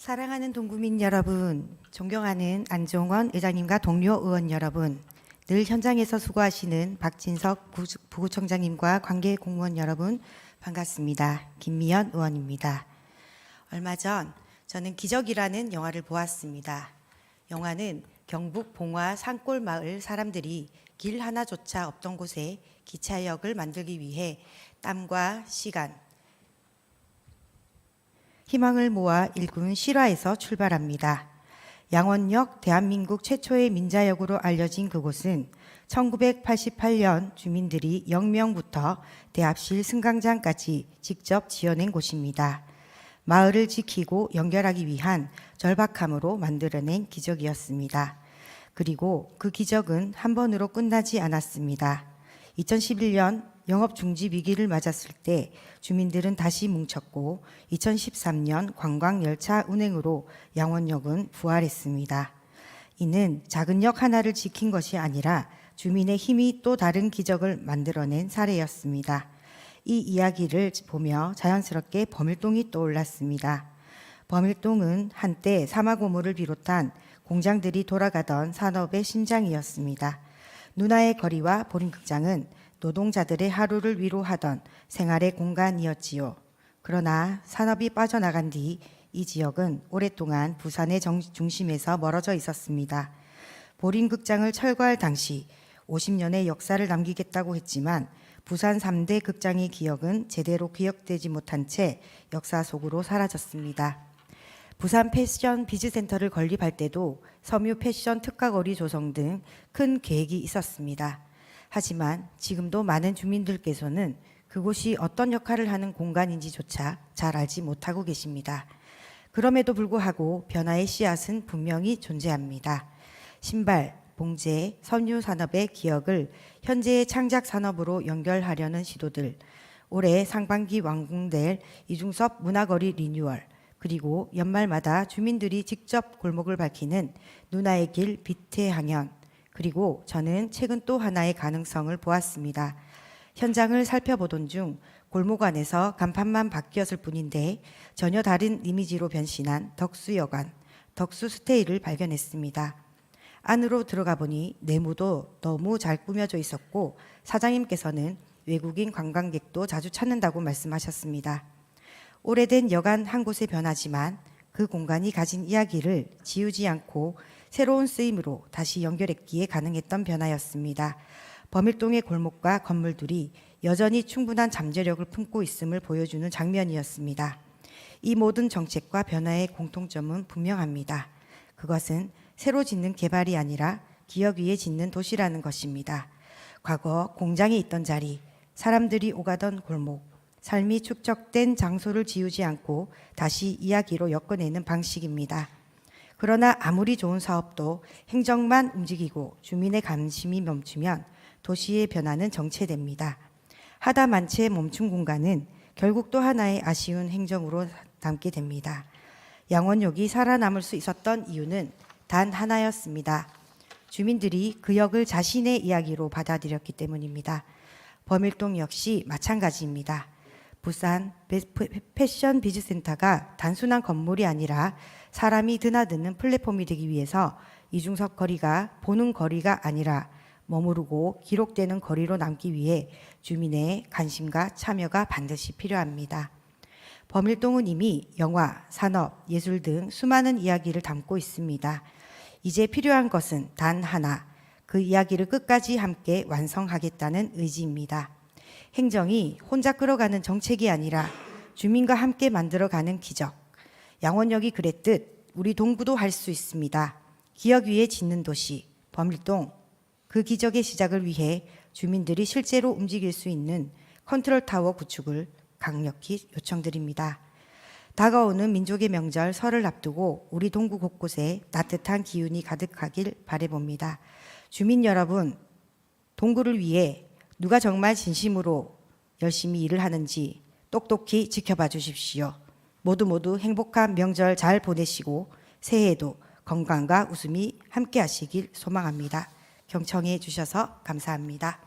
사랑하는 동구민 여러분, 존경하는 안종원 의장님과 동료 의원 여러분, 늘 현장에서 수고하시는 박진석 부구청장님과 관계 공무원 여러분 반갑습니다. 김미연 의원입니다. 얼마 전 저는 기적이라는 영화를 보았습니다. 영화는 경북 봉화 산골마을 사람들이 길 하나조차 없던 곳에 기차역을 만들기 위해 땀과 시간, 희망을 모아 일군 실화에서 출발합니다. 양원역 대한민국 최초의 민자역으로 알려진 그곳은 1988년 주민들이 영명부터 대합실 승강장까지 직접 지어낸 곳입니다. 마을을 지키고 연결하기 위한 절박함으로 만들어낸 기적이었습니다. 그리고 그 기적은 한 번으로 끝나지 않았습니다. 2011년 영업 중지 위기를 맞았을 때 주민들은 다시 뭉쳤고 2013년 관광열차 운행으로 양원역은 부활했습니다. 이는 작은 역 하나를 지킨 것이 아니라 주민의 힘이 또 다른 기적을 만들어낸 사례였습니다. 이 이야기를 보며 자연스럽게 범일동이 떠올랐습니다. 범일동은 한때 사마고물을 비롯한 공장들이 돌아가던 산업의 심장이었습니다. 누나의 거리와 보림극장은 노동자들의 하루를 위로하던 생활의 공간이었지요. 그러나 산업이 빠져나간 뒤 이 지역은 오랫동안 부산의 중심에서 멀어져 있었습니다. 보림극장을 철거할 당시 50년의 역사를 남기겠다고 했지만 부산 3대 극장의 기억은 제대로 기억되지 못한 채 역사 속으로 사라졌습니다. 부산 패션 비즈센터를 건립할 때도 섬유 패션 특화거리 조성 등 큰 계획이 있었습니다. 하지만 지금도 많은 주민들께서는 그곳이 어떤 역할을 하는 공간인지조차 잘 알지 못하고 계십니다. 그럼에도 불구하고 변화의 씨앗은 분명히 존재합니다. 신발, 봉제, 섬유 산업의 기억을 현재의 창작 산업으로 연결하려는 시도들, 올해 상반기 완공될 이중섭 문화거리 리뉴얼, 그리고 연말마다 주민들이 직접 골목을 밝히는 누나의 길 빛의 항연, 그리고 저는 최근 또 하나의 가능성을 보았습니다. 현장을 살펴보던 중 골목 안에서 간판만 바뀌었을 뿐인데 전혀 다른 이미지로 변신한 덕수여관, 덕수스테이를 발견했습니다. 안으로 들어가 보니 내부도 너무 잘 꾸며져 있었고 사장님께서는 외국인 관광객도 자주 찾는다고 말씀하셨습니다. 오래된 여관 한 곳에 변하지만 그 공간이 가진 이야기를 지우지 않고 새로운 쓰임으로 다시 연결했기에 가능했던 변화였습니다. 범일동의 골목과 건물들이 여전히 충분한 잠재력을 품고 있음을 보여주는 장면이었습니다. 이 모든 정책과 변화의 공통점은 분명합니다. 그것은 새로 짓는 개발이 아니라 기억 위에 짓는 도시라는 것입니다. 과거 공장이 있던 자리, 사람들이 오가던 골목, 삶이 축적된 장소를 지우지 않고 다시 이야기로 엮어내는 방식입니다. 그러나 아무리 좋은 사업도 행정만 움직이고 주민의 관심이 멈추면 도시의 변화는 정체됩니다. 하다만체 멈춘 공간은 결국 또 하나의 아쉬운 행정으로 남게 됩니다. 양원역이 살아남을 수 있었던 이유는 단 하나였습니다. 주민들이 그 역을 자신의 이야기로 받아들였기 때문입니다. 범일동 역시 마찬가지입니다. 부산 패션 비즈센터가 단순한 건물이 아니라 사람이 드나드는 플랫폼이 되기 위해서 이중섭 거리가 보는 거리가 아니라 머무르고 기록되는 거리로 남기 위해 주민의 관심과 참여가 반드시 필요합니다. 범일동은 이미 영화, 산업, 예술 등 수많은 이야기를 담고 있습니다. 이제 필요한 것은 단 하나, 그 이야기를 끝까지 함께 완성하겠다는 의지입니다. 행정이 혼자 끌어가는 정책이 아니라 주민과 함께 만들어가는 기적. 양원역이 그랬듯 우리 동구도 할 수 있습니다. 기억 위에 짓는 도시, 범일동. 그 기적의 시작을 위해 주민들이 실제로 움직일 수 있는 컨트롤타워 구축을 강력히 요청드립니다. 다가오는 민족의 명절 설을 앞두고 우리 동구 곳곳에 따뜻한 기운이 가득하길 바라봅니다. 주민 여러분, 동구를 위해 누가 정말 진심으로 열심히 일을 하는지 똑똑히 지켜봐 주십시오. 모두 행복한 명절 잘 보내시고 새해에도 건강과 웃음이 함께 하시길 소망합니다. 경청해 주셔서 감사합니다.